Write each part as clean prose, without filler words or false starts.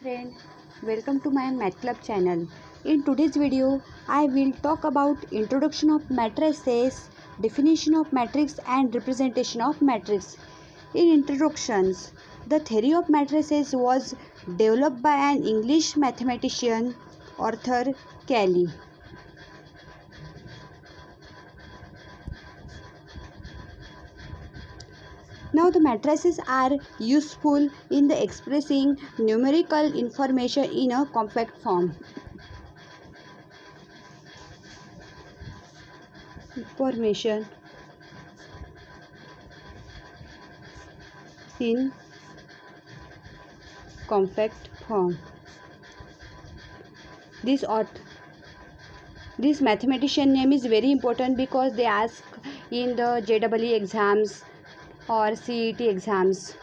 Friend, welcome to my Math Club channel. In today's video, I will talk about introduction of matrices, definition of matrix and representation of matrix. In introductions, the theory of matrices was developed by an English mathematician, Arthur Cayley. Now the matrices are useful in the expressing numerical information in a compact form. Information in compact form. This mathematician name is very important because they ask in the JEE exams or CET exams.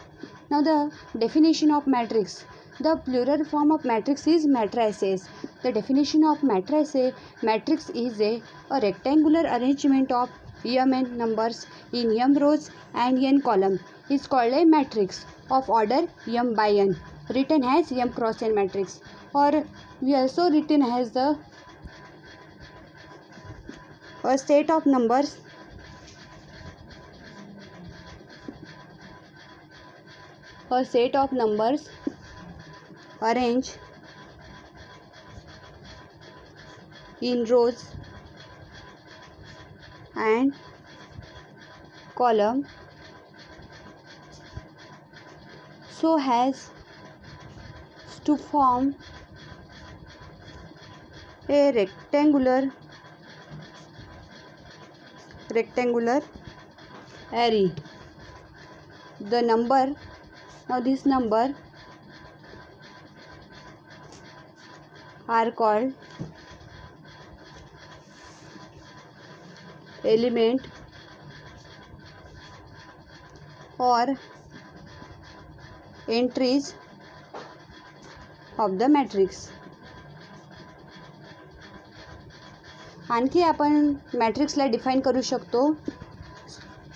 Now the definition of matrix. The plural form of matrix is matrices. The definition of matrix is a rectangular arrangement of n numbers in m rows and n column is called a matrix of order m by n, written as m cross n matrix, or we also written as a set of numbers arranged in rows and column so as to form a rectangular array. This number are called element or entries of the matrix. आणखी आपण मॅट्रिक्सला define करू शकतो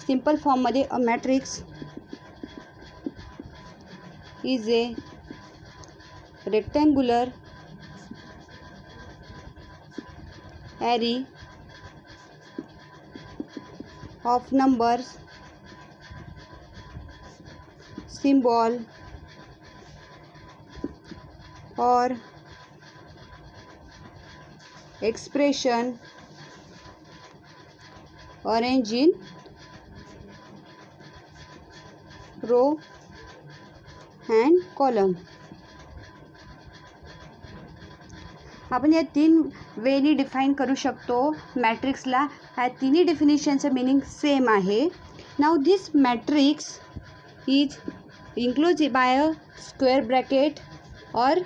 simple form मध्ये. A matrix is a rectangular array of numbers, symbol or expression arranged in row and column. आपण या तीन वेनी define करू शकतो मॅट्रिक्सला. ह्या तिन्ही डेफिनेशनचं मीनिंग सेम आहे. Now this matrix is inclose by a square bracket और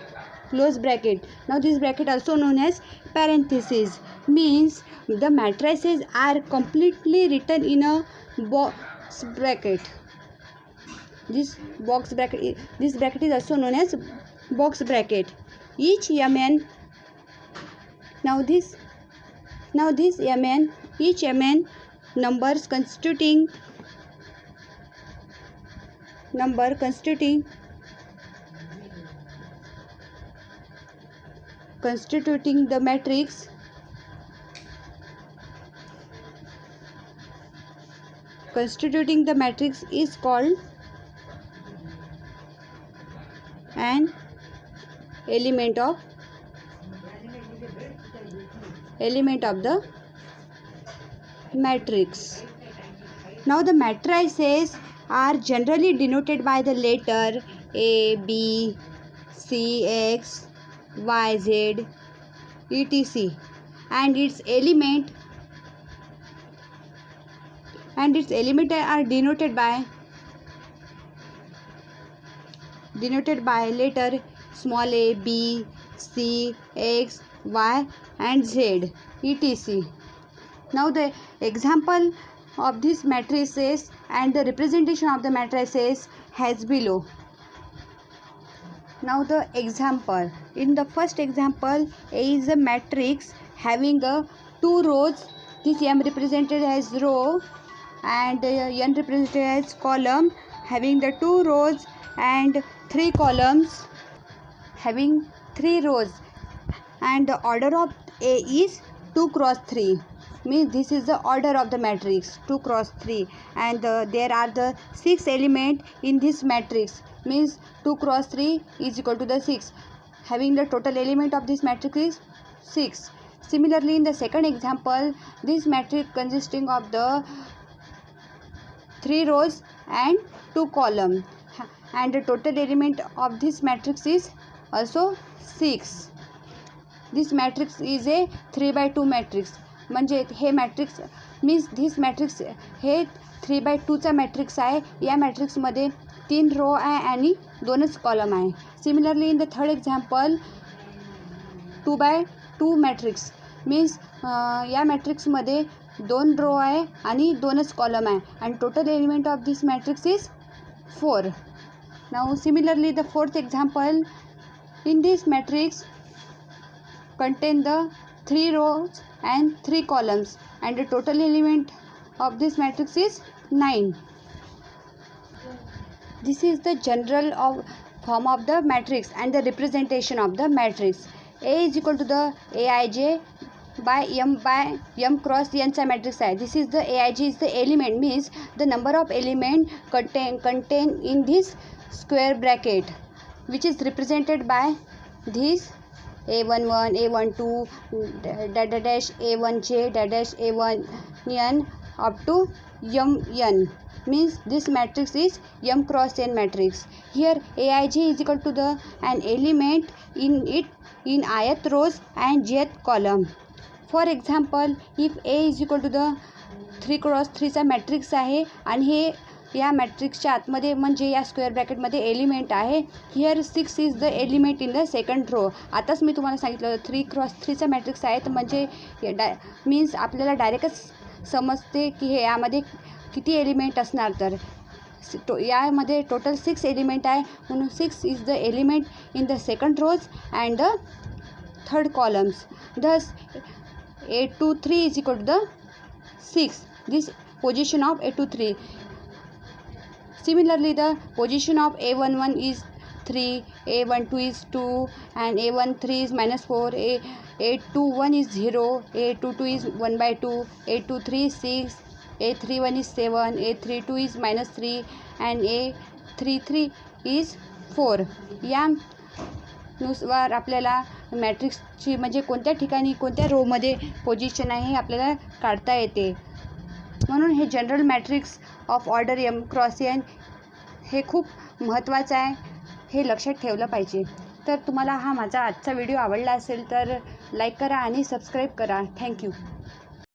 close bracket. Now this bracket also known as parenthesis means the matrices are completely written in a box bracket. This bracket is also known as box bracket. Each mn each mn numbers constituting the matrix is called an element of the matrix. Now the matrices are generally denoted by the letter A, B, C, X, Y, Z, etc. and its element are denoted by letter small a, B, C, X, Y and Z, etc. Now the example of these matrices and the representation of the matrices has below. Now the example. In the first example, A is a matrix having two rows. This M represented as row and N represented as column, having the two rows and three columns, having 3 rows and the order of A is 2 cross 3, means this is the order of the matrix 2 cross 3, and there are the 6 element in this matrix, means 2 cross 3 is equal to the 6, having the total element of this matrix is 6. Similarly, in the second example, this matrix consisting of the 3 rows and 2 columns, and the total element of this matrix is also 6. This matrix is a 3 by 2 matrix, म्हणजे हे matrix means this matrix हे 3 by 2चा matrix आहे. या मॅट्रिक्समध्ये 3 row आहे आणि 2च कॉलम आहे. Similarly in the third example 2 by 2 matrix means या मॅट्रिक्समध्ये 2 रो आहे आणि 2च कॉलम आहे, and total element of this matrix is 4. Now similarly the fourth example, in this matrix contain the 3 rows and 3 columns, and the total element of this matrix is 9. This is the general form of the matrix and the representation of the matrix. A is equal to the Aij by m cross n चा matrix आहे. This is the Aij is the element, means the number of element contain in this square bracket, which is represented by this a11 a12 dash a1j dash a1n up to mn, means this matrix is m cross n matrix. Here Aij is equal to the an element in it in ith rows and jth column. For example, if A is equal to the 3 cross 3चा matrix आहे आणि हे या मॅट्रिक्सच्या आतमध्ये म्हणजे या square ब्रॅकेटमध्ये एलिमेंट आहे. Here 6 is the element in the second row. आताच मी तुम्हाला सांगितलं 3 cross 3चा मॅट्रिक्स आहे, तर म्हणजे मीन्स आपल्याला डायरेक्टच समजते की हे यामध्ये किती एलिमेंट असणार. तर यामध्ये टोटल 6 एलिमेंट आहे, म्हणून 6 is the element in the second rows and the third columns. Thus A23 is equal to the 6, this position of A23. Similarly, the position of A11 is 3, A12 is 2, and A13 is -4, A21 is 0, A22 is 1 by 2, A23 is 6, A31 is 7, A32 is -3, and A33 is 4. या नुसार आपल्याला मॅट्रिक्सची म्हणजे कोणत्या ठिकाणी कोणत्या रोमध्ये position आहे हे आपल्याला काढता येते. म्हणून हे general matrix of order m cross n हे खूप महत्त्वाचं आहे, हे लक्षात ठेवलं पाहिजे. तर तुम्हाला हा माझा आजचा व्हिडिओ आवडला असेल तर लाईक करा आणि सबस्क्राईब करा. थँक्यू.